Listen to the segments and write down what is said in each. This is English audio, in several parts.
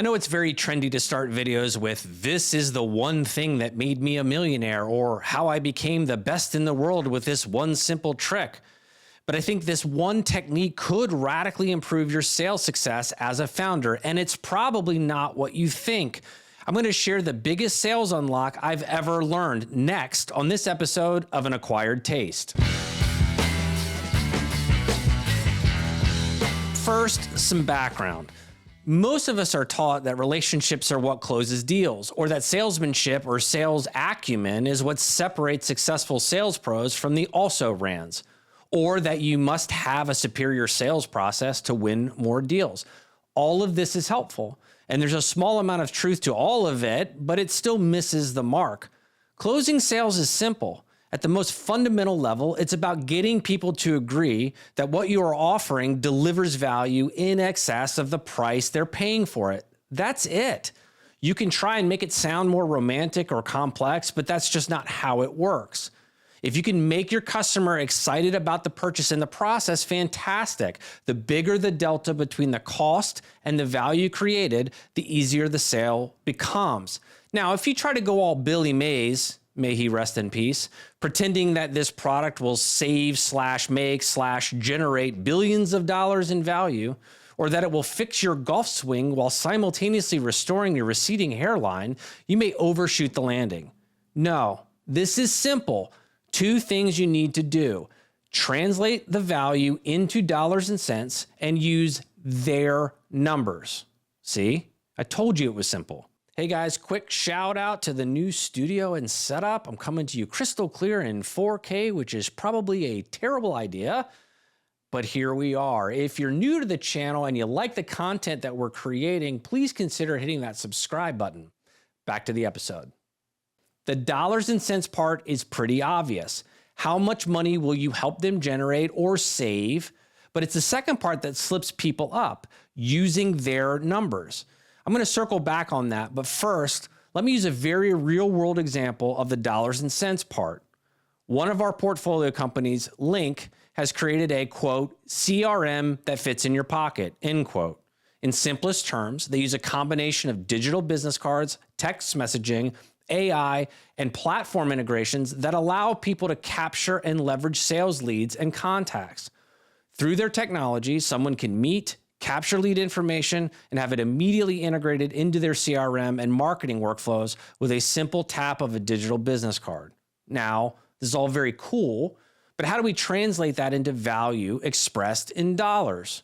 I know it's very trendy to start videos with, "This is the one thing that made me a millionaire," or "How I became the best in the world with this one simple trick." But I think this one technique could radically improve your sales success as a founder, and it's probably not what you think. I'm going to share the biggest sales unlock I've ever learned next on this episode of An Acquired Taste. First, some background. Most of us are taught that relationships are what closes deals, or that salesmanship or sales acumen is what separates successful sales pros from the also-rans, or that you must have a superior sales process to win more deals. All of this is helpful, and there's a small amount of truth to all of it, but it still misses the mark. Closing sales is simple. At the most fundamental level, it's about getting people to agree that what you are offering delivers value in excess of the price they're paying for it. That's it. You can try and make it sound more romantic or complex, but that's just not how it works. If you can make your customer excited about the purchase in the process, fantastic. The bigger the delta between the cost and the value created, the easier the sale becomes. Now, if you try to go all Billy Mays, may he rest in peace, pretending that this product will save/make/generate billions of dollars in value, or that it will fix your golf swing while simultaneously restoring your receding hairline, you may overshoot the landing. No, this is simple. Two things you need to do: translate the value into dollars and cents and use their numbers. See, I told you it was simple. Hey guys, quick shout out to the new studio and setup. I'm coming to you crystal clear in 4K, which is probably a terrible idea, but here we are. If you're new to the channel and you like the content that we're creating, please consider hitting that subscribe button. Back to the episode. The dollars and cents part is pretty obvious. How much money will you help them generate or save? But it's the second part that slips people up, using their numbers. I'm going to circle back on that, but first, let me use a very real-world example of the dollars and cents part. One of our portfolio companies, Link, has created a, quote, CRM that fits in your pocket, end quote. In simplest terms, they use a combination of digital business cards, text messaging, AI, and platform integrations that allow people to capture and leverage sales leads and contacts. Through their technology, someone can meet, capture lead information, and have it immediately integrated into their CRM and marketing workflows with a simple tap of a digital business card. Now, this is all very cool, but how do we translate that into value expressed in dollars?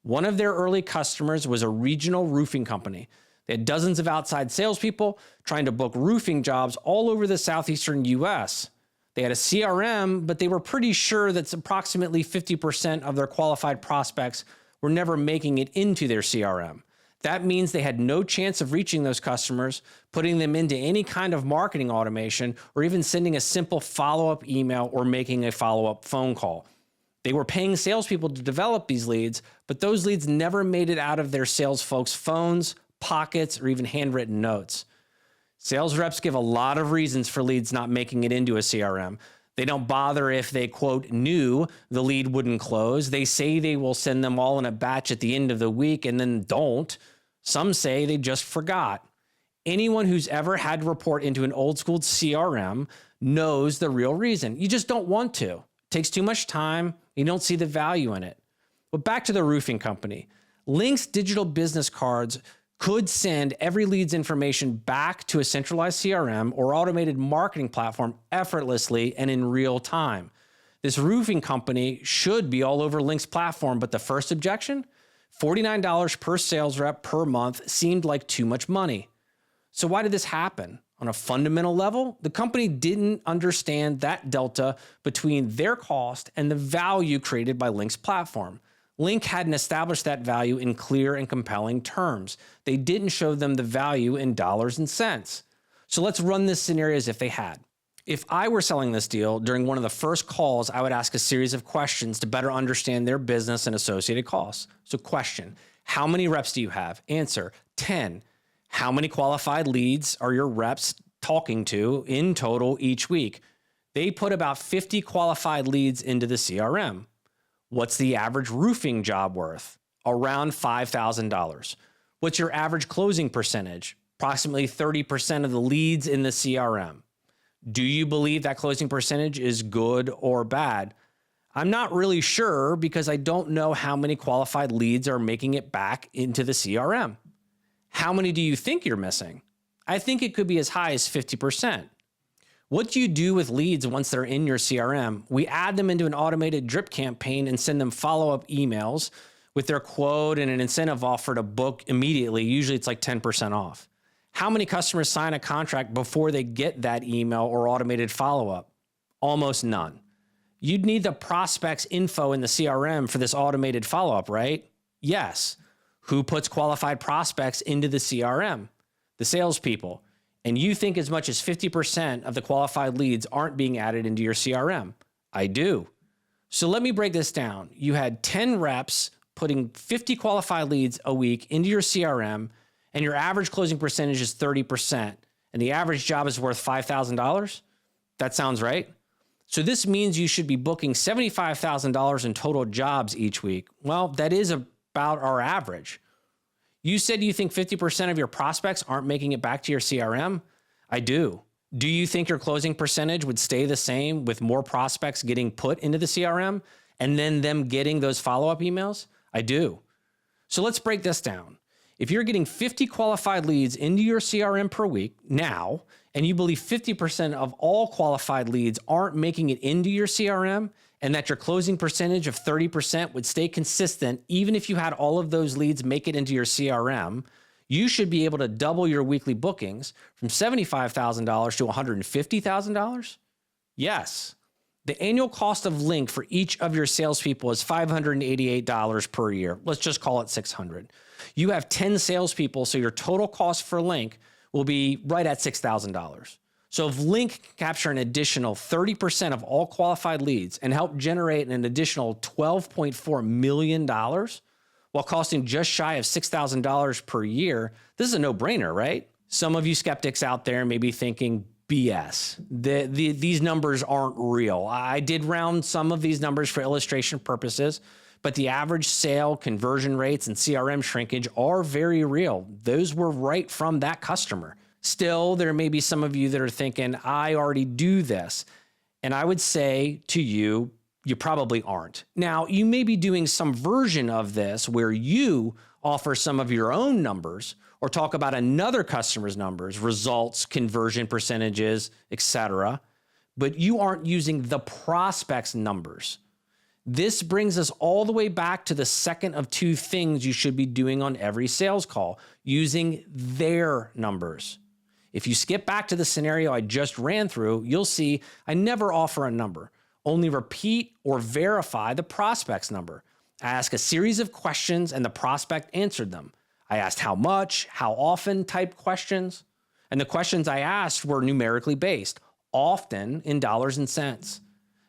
One of their early customers was a regional roofing company. They had dozens of outside salespeople trying to book roofing jobs all over the southeastern US. They had a CRM, but they were pretty sure that approximately 50% of their qualified prospects were never making it into their CRM. That means they had no chance of reaching those customers, putting them into any kind of marketing automation, or even sending a simple follow-up email or making a follow-up phone call. They were paying salespeople to develop these leads, but those leads never made it out of their sales folks' phones, pockets, or even handwritten notes. Sales reps give a lot of reasons for leads not making it into a CRM. They don't bother if they, quote, knew the lead wouldn't close. They say they will send them all in a batch at the end of the week and then don't. Some say they just forgot. Anyone who's ever had to report into an old school CRM knows the real reason. You just don't want to. It takes too much time. You don't see the value in it. But back to the roofing company. Link's digital business cards could send every lead's information back to a centralized CRM or automated marketing platform effortlessly and in real time. This roofing company should be all over Link's platform, but the first objection? $49 per sales rep per month seemed like too much money. So why did this happen? On a fundamental level, the company didn't understand that delta between their cost and the value created by Link's platform. Link hadn't established that value in clear and compelling terms. They didn't show them the value in dollars and cents. So let's run this scenario as if they had. If I were selling this deal, during one of the first calls, I would ask a series of questions to better understand their business and associated costs. So question, how many reps do you have? Answer, 10. How many qualified leads are your reps talking to in total each week? They put about 50 qualified leads into the CRM. What's the average roofing job worth? Around $5,000. What's your average closing percentage? Approximately 30% of the leads in the CRM. Do you believe that closing percentage is good or bad? I'm not really sure because I don't know how many qualified leads are making it back into the CRM. How many do you think you're missing? I think it could be as high as 50%. What do you do with leads once they're in your CRM? We add them into an automated drip campaign and send them follow-up emails with their quote and an incentive offer to book immediately. Usually it's like 10% off. How many customers sign a contract before they get that email or automated follow-up? Almost none. You'd need the prospect's info in the CRM for this automated follow-up, right? Yes. Who puts qualified prospects into the CRM? The salespeople. And you think as much as 50% of the qualified leads aren't being added into your CRM. I do. So let me break this down. You had 10 reps putting 50 qualified leads a week into your CRM, and your average closing percentage is 30%, and the average job is worth $5,000? That sounds right. So this means you should be booking $75,000 in total jobs each week. Well, that is about our average. You said you think 50% of your prospects aren't making it back to your CRM? I do. Do you think your closing percentage would stay the same with more prospects getting put into the CRM and then them getting those follow-up emails? I do. So let's break this down. If you're getting 50 qualified leads into your CRM per week now, and you believe 50% of all qualified leads aren't making it into your CRM, and that your closing percentage of 30% would stay consistent even if you had all of those leads make it into your CRM, you should be able to double your weekly bookings from $75,000 to $150,000? Yes. The annual cost of link for each of your salespeople is $588 per year. Let's just call it $600. You have 10 salespeople, so your total cost for link will be right at $6,000. So if Link can capture an additional 30% of all qualified leads and help generate an additional $12.4 million while costing just shy of $6,000 per year, this is a no-brainer, right? Some of you skeptics out there may be thinking, BS. These numbers aren't real. I did round some of these numbers for illustration purposes, but the average sale, conversion rates, and CRM shrinkage are very real. Those were right from that customer. Still, there may be some of you that are thinking, I already do this. And I would say to you, you probably aren't. Now, you may be doing some version of this where you offer some of your own numbers or talk about another customer's numbers, results, conversion percentages, etc. But you aren't using the prospect's numbers. This brings us all the way back to the second of two things you should be doing on every sales call, using their numbers. If you skip back to the scenario I just ran through, you'll see I never offer a number, only repeat or verify the prospect's number. I ask a series of questions and the prospect answered them. I asked how much, how often type questions, and the questions I asked were numerically based, often in dollars and cents.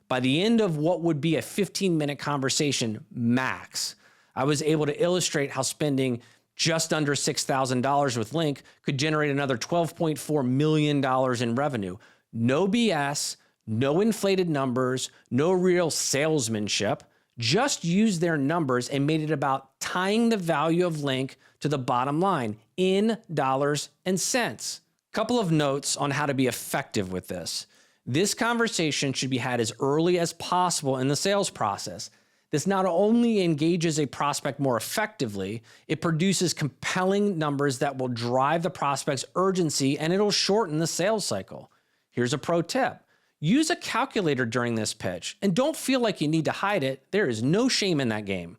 By the end of what would be a 15-minute conversation max, I was able to illustrate how spending just under $6,000 with Link could generate another $12.4 million in revenue. No BS, no inflated numbers, no real salesmanship. Just used their numbers and made it about tying the value of Link to the bottom line in dollars and cents. Couple of notes on how to be effective with this. This conversation should be had as early as possible in the sales process. This not only engages a prospect more effectively, it produces compelling numbers that will drive the prospect's urgency and it'll shorten the sales cycle. Here's a pro tip. Use a calculator during this pitch and don't feel like you need to hide it. There is no shame in that game.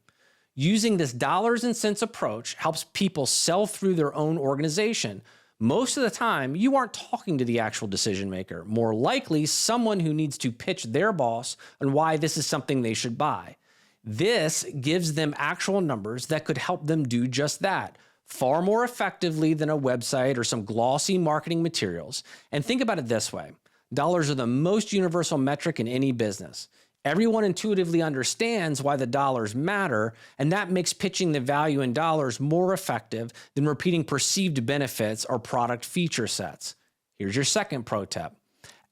Using this dollars and cents approach helps people sell through their own organization. Most of the time, you aren't talking to the actual decision maker. More likely, someone who needs to pitch their boss on why this is something they should buy. This gives them actual numbers that could help them do just that, far more effectively than a website or some glossy marketing materials. And think about it this way. Dollars are the most universal metric in any business. Everyone intuitively understands why the dollars matter, and that makes pitching the value in dollars more effective than repeating perceived benefits or product feature sets. Here's your second pro tip.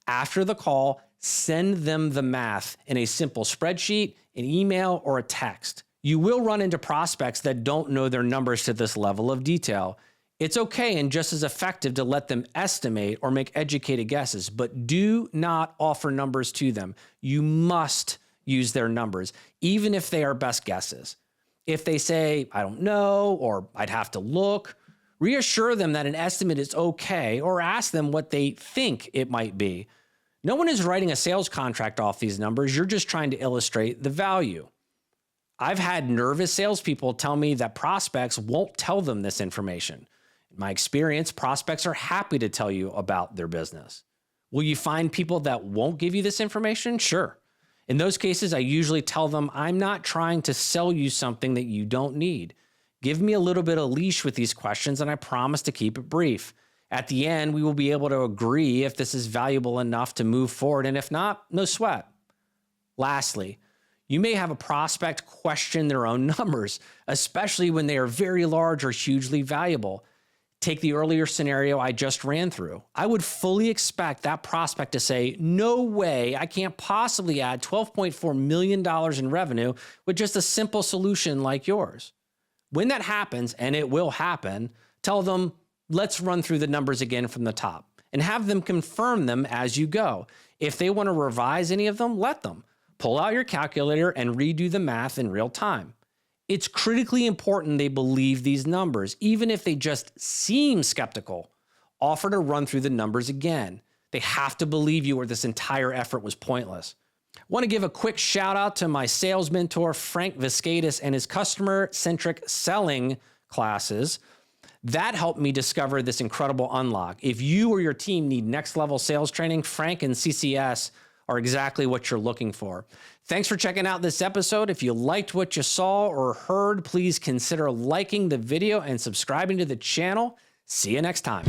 After the call, send them the math in a simple spreadsheet, an email, or a text. You will run into prospects that don't know their numbers to this level of detail. It's okay and just as effective to let them estimate or make educated guesses, but do not offer numbers to them. You must use their numbers, even if they are best guesses. If they say, I don't know, or I'd have to look, reassure them that an estimate is okay, or ask them what they think it might be. No one is writing a sales contract off these numbers. You're just trying to illustrate the value. I've had nervous salespeople tell me that prospects won't tell them this information. In my experience, prospects are happy to tell you about their business. Will you find people that won't give you this information? Sure. In those cases, I usually tell them, I'm not trying to sell you something that you don't need. Give me a little bit of leash with these questions, and I promise to keep it brief. At the end, we will be able to agree if this is valuable enough to move forward, and if not, no sweat. Lastly, you may have a prospect question their own numbers, especially when they are very large or hugely valuable. Take the earlier scenario I just ran through. I would fully expect that prospect to say, no way, I can't possibly add $12.4 million in revenue with just a simple solution like yours. When that happens, and it will happen, tell them, let's run through the numbers again from the top and have them confirm them as you go. If they want to revise any of them, let them. Pull out your calculator and redo the math in real time. It's critically important they believe these numbers, even if they just seem skeptical. Offer to run through the numbers again. They have to believe you or this entire effort was pointless. I want to give a quick shout out to my sales mentor, Frank Viscadis, and his customer-centric selling classes. That helped me discover this incredible unlock. If you or your team need next-level sales training, Frank and CCS are exactly what you're looking for. Thanks for checking out this episode. If you liked what you saw or heard, please consider liking the video and subscribing to the channel. See you next time.